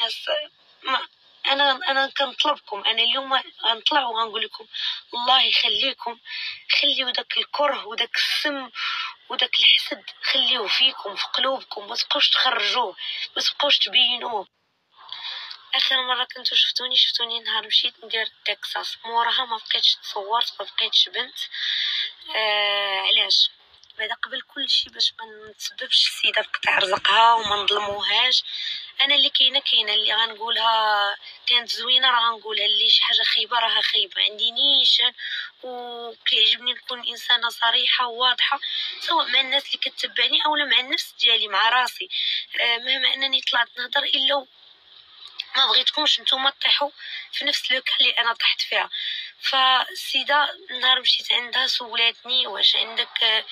الناس ما انا كنطلبكم، انا اليوم غنطلع وغنقول لكم الله يخليكم، خليو داك الكره وداك السم وداك الحسد خليوه فيكم في قلوبكم، ما تبقاوش تخرجوه، ما تبقاوش تبينوه. اخر مره كنتو شفتوني نهار مشيت ندير تكساس، موراها ما بقيتش تصورت، ما بقيتش بنت. علاش؟ بعدا قبل كل شيء باش ما نتسببش السيده في قطع رزقها وما نظلموهاش. انا اللي كاينه اللي غنقولها كانت زوينه راه غنقولها، اللي شي حاجه خايبه راها خايبه، عندي نيشان وكيعجبني نكون انسانه صريحه وواضحه، سواء مع الناس اللي كتبعني اولا مع النفس ديالي مع راسي. مهما انني طلعت نهضر الا ما بغيتكمش نتوما تطيحوا في نفس لوكا اللي انا طحت فيها. فالسيده نهار مشيت عندها سولاتني واش عندك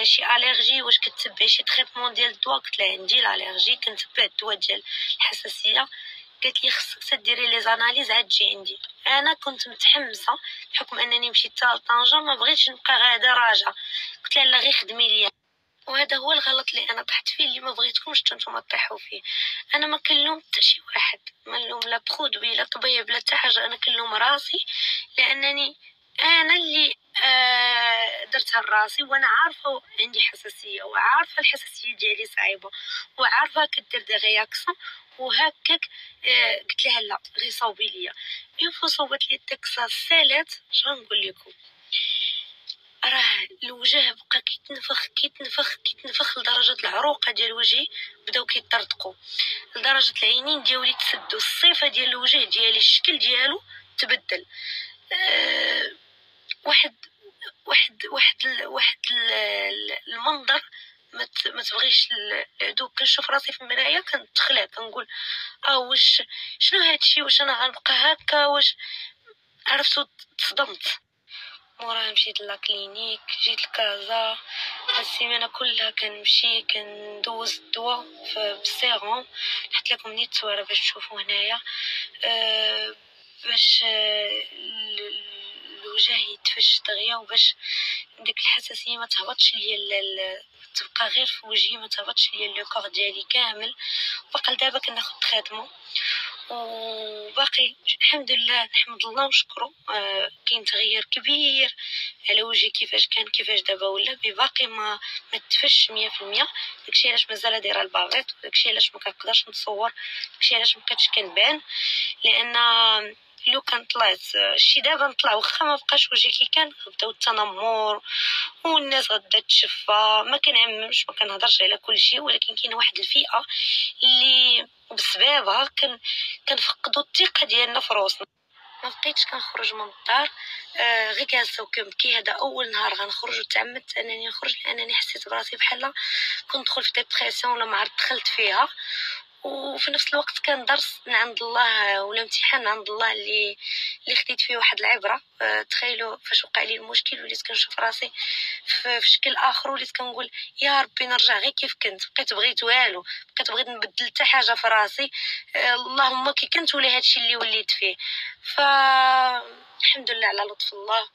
شي الرجي، واش كتبعي شي تريتمون ديال الدواء؟ قلت لها عندي الالرجي كنتبع الدواء ديال الحساسيه. قالت لي خصك ديري لي زاناليز عاد تجي عندي. انا كنت متحمسه بحكم انني مشيت لطنجه، ما بغيتش نبقى غاده راجعه. قلت لها لا غير خدمي ليا. وهذا هو الغلط اللي انا طحت فيه، اللي ما بغيتكمش نتوما تطيحوا فيه. انا ما كنلوم حتى شي واحد، ما نلوم لا برودوي لا طبيب لا حتى حاجه، انا كنلوم راسي، لانني انا اللي درتها لراسي، وانا عارفه عندي حساسيه، وعارفه الحساسيه ديالي صعيبه، وعارفه كدير دي رياكسيون. وهكاك قلت لها لا غير صوبي ليا. يوفو صوبت لي التكساس سالات. شنقول لكم، راه الوجه بقى كيتنفخ لدرجه العروقه ديال وجهي بداو كيطرطقوا، لدرجه العينين ديالي تسدوا، الصفه ديال الوجه ديالي الشكل ديالو تبدل. واحد المنظر ما تبغيش العدو. كنشوف راسي في المرايه كنتخلع، كنقول واش شنو هادشي، واش انا غنبقى هكا؟ واش عرفتو؟ تصدمت. موراها مشيت لاكلينيك، جيت لكازا، السيمانه كلها كنمشي كندوز الدواء بالسيروم. نحط لكم نيت صوره باش تشوفوا هنايا، باش الوجه يتفش دغيا، وباش ديك الحساسيه ما تهبطش ليا، تبقى غير في وجهي، ما تهبطش ليا لو كور ديالي كامل. باقي دابا كناخذ تريتمون وباقي الحمد لله، نحمد الله ونشكره. كاين تغيير كبير على وجهي، كيفاش كان كيفاش دابا ولا، باقي ما تفش 100%. داكشي علاش مازال دايره البافيط، داكشي علاش ما كنقدرش نتصور، داكشي علاش ما كنتش كنبان. لان لو كان طلعت شي دابا نطلع واخا ما بقاش وجهي كي كان، غبداو التنمر والناس غدا تشفى. ما كنعممش، ما كنهضرش على كل شيء، ولكن كاين واحد الفئه اللي بسببها كنفقدوا الثقه ديالنا في روسنا. ما بقيتش كنخرج من الدار، غير جالسه وكنبكي. هذا اول نهار غنخرج، وتعمدت انني نخرج لانني حسيت براسي بحال كندخل في ديبرسيون ولا ما عرفت دخلت فيها. وفي نفس الوقت كان درس من عند الله ولا امتحان من عند الله اللي خديت فيه واحد العبره. تخيلوا فاش وقع لي المشكل وليت كنشوف راسي في شكل اخر، وليت كنقول يا ربي نرجع غير كيف كنت. بغيت والو، بغيت نبدل حتى حاجه في راسي. اللهم كي كنت ولا هادشي اللي وليت فيه. فالحمد لله على لطف الله.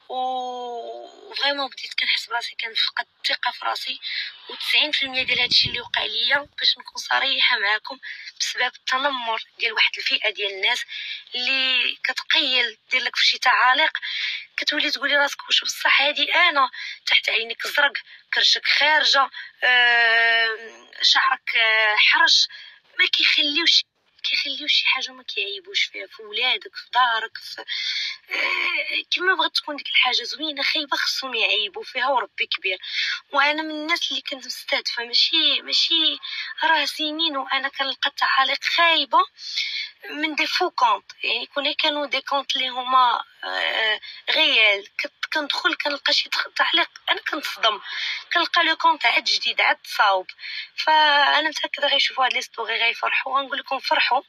وفريمون بديت كنحس براسي كنفقد الثقه في راسي، و90% ديال هادشي اللي وقع ليا باش نكون صريحه معكم بسبب التنمر ديال واحد الفئه ديال الناس اللي كتقيل دير لك في شي تعاليق، كتولي تقولي راسك واش بصح هادي انا؟ تحت عينيك زرق، كرشك خارجه، شعرك حرش، ما كيخليوش شي حاجه ما كيعيبوش فيها في ولادك في دارك في كما بغات تكون ديك الحاجه زوينه خايبه خصهم يعيبوا فيها، وربي كبير. وانا من الناس اللي كنت مستهدفه، ماشي راه سنين وانا كنلقى تعاليق خايبه من دي فو كونط. يعني كانوا دي كونط اللي هما غيال، كندخل كنلقى شي تعليق انا كنتصدم، كنلقى لو كونط عاد جديد عاد صاوب. فانا متاكده غيشوفوا هاد لي ستوري غيفرحوا، غنقول لكم فرحوا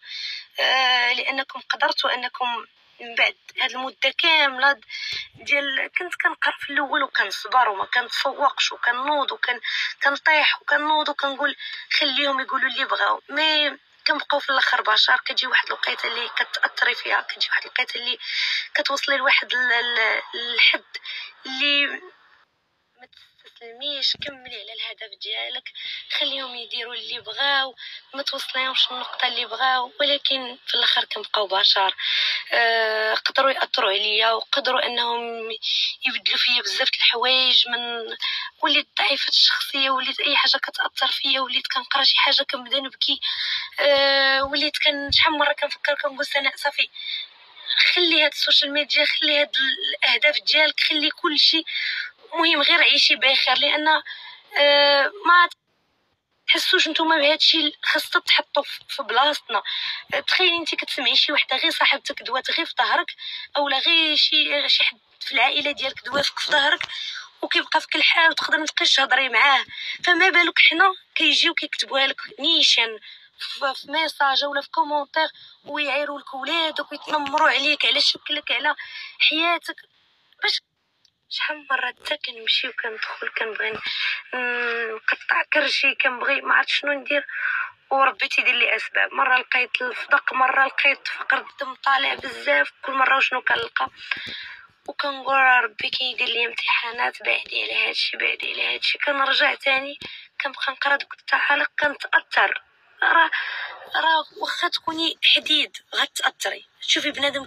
لانكم قدرتوا انكم من بعد هاد المده كامله ديال كنت كنقرا في الاول وكنصبر وما كنتسوقش وكنوض كنطيح وكنوض وكنقول خليهم يقولوا اللي بغاو. مي كنبقاو في الاخر بشر. كتجي واحد الوقيته اللي كتاثري فيها، كتجي واحد الوقيته اللي كتوصلي لواحد الحد اللي ما تستسلميش، كملي على الهدف ديالك، خليهم يديروا اللي بغاو، ما توصليهمش للنقطه اللي بغاو، ولكن في الاخر كنبقاو بشر. قدروا ياثروا عليا وقدروا انهم يبدلوا فيا بزاف د الحوايج. من وليت ضعيفه الشخصيه، وليت اي حاجه كتاثر فيا، وليت كنقرا شي حاجه كنبدا نبكي. وليت شحال من مره كنفكر كنقول سناء صافي، خلي هاد السوشيال ميديا، خلي هاد الاهداف ديالك، خلي كل شيء مهم، غير عيشي بخير. لان ما تحسوش نتوما بهادشي، خاصة تحطو في بلاصتنا. تخيلي انت كتسمعي شي وحده غير صاحبتك دوات غير في ظهرك، اولا غير شي حد في العائله ديالك دوافك في ظهرك وكيبقى في كل حال وتقدر متبقيش تهضري معاه، فما بالك حنا كيجيو كيكتبوها لك نيشان في ميساج ولا في كومونتير، ويعيروا لك ولادك ويتنمروا عليك على شكلك على حياتك. باش شحال من مره حتى كنمشي وكندخل كنبغي نقطع كرشي، كنبغي ما عرفت شنو ندير، وربي تيدير لي اسباب. مره لقيت الفضق، مره لقيت فقر الدم طالع بزاف، كل مره وشنو كنلقى وكنقول ربي كيدير لي امتحانات، بعدي على هادشي بعدي على هادشي. كنرجع تاني كنبقى نقرا دوك التعاليق كنتاثر. راه واخا تكوني حديد غتاثري. تشوفي بنادم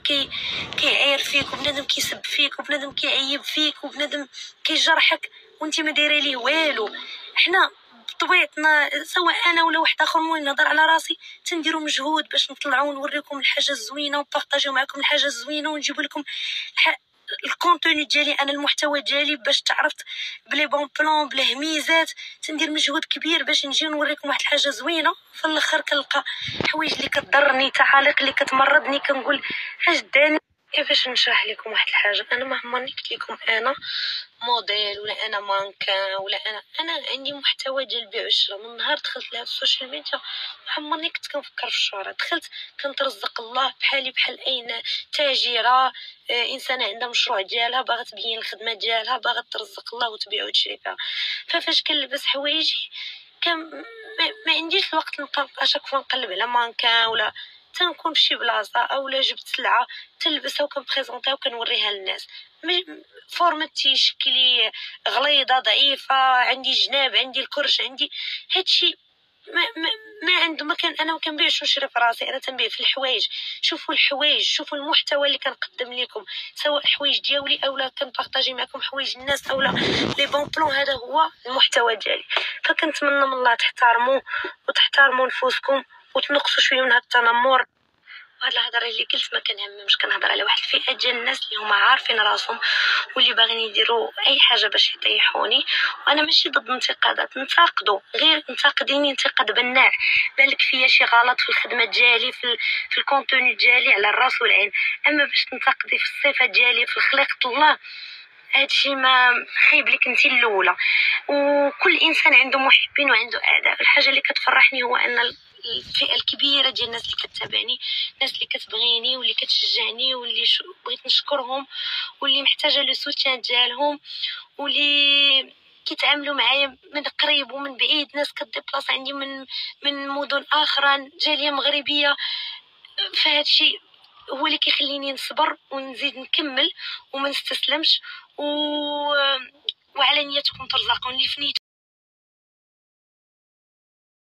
كيعاير فيك، وبنادم كيسب فيك، وبنادم كيعيب فيك، وبنادم كيجرحك وانت ما دايره ليه والو. حنا بطبيعتنا سواء انا ولا واحد اخر، مهم نهضر على راسي، تنديروا مجهود باش نطلعوا ونوريكم الحاجه الزوينه ونبارطاجيو معكم الحاجه الزوينه ونجيب لكم الكونتوني ديالي انا، المحتوى ديالي، باش تعرفت بلي بون بلان بلا هميزات. تندير مجهود كبير باش نجي نوريكم واحد الحاجه زوينه. في الاخر كنلقى حوايج اللي كتضرني، تعاليق اللي كتمرضني، كنقول اش داني. كيفاش نشرح لكم واحد الحاجه؟ انا ما عمرني قلت لكم انا موديل ولا انا مانكان ولا انا عندي محتوى ديال بيع وشراء. من نهار دخلت لهاد السوشيال ميديا ما عمرني كنت كنفكر في الشهرة. دخلت كنترزق الله بحالي بحال اي تاجره، انسانه عندها مشروع ديالها، باغا تبين الخدمه ديالها، باغا ترزق الله وتبيع وتشري فيها. ففاش كنلبس حوايجي ما عنديش الوقت نبقى اشاك فوا نقلب على مانكان، ولا تنكون في شي بلاصه اولا جبت سلعه تلبسها وكنبريزونطيها وكنوريها للناس. فورمتي شكلي غليظه ضعيفه، عندي جناب، عندي الكرش، عندي هادشي ما عنده. ما كان انا ما كنبيعش ونشري في راسي، انا تنبيع في الحوايج. شوفوا الحوايج، شوفوا المحتوى اللي كنقدم لكم، سواء حوايج ديالي اولا كنبارطاجي معكم حوايج الناس اولا لي بون بلون. هذا هو المحتوى ديالي. فكنتمنى من الله تحترموا نفوسكم وتنقصوا شويه من هذا التنمر. هاد الهضره اللي قلت ما كنهممش، كنهضر على واحد الفئه ديال الناس اللي هما عارفين راسهم واللي باغيين يديروا اي حاجه باش يطيحوني. وانا ماشي ضد الانتقادات، ننتقدوا، غير انتقديني انتقاد بناء. بالك فيا شي غلط في الخدمه ديالي، في الكونتوني ديالي، على الراس والعين. اما باش تنتقدي في الصفه ديالي، في خليقه الله، هادشي ما خايب لك انت الاولى. وكل انسان عنده محبين وعنده اعداء. الحاجه اللي كتفرحني هو ان الفئه الكبيره ديال الناس اللي كتتابعني، الناس اللي كتبغيني واللي كتشجعني واللي بغيت نشكرهم، واللي محتاجه لو سوتيان ديالهم، واللي كيتعاملوا معايا من قريب ومن بعيد. ناس كديبلاص عندي من مدن اخرى، جاليه مغربيه. فهادشي هو اللي كيخليني نصبر ونزيد نكمل وما نستسلمش. وعلى نيتكم ترزقون لي فنيت.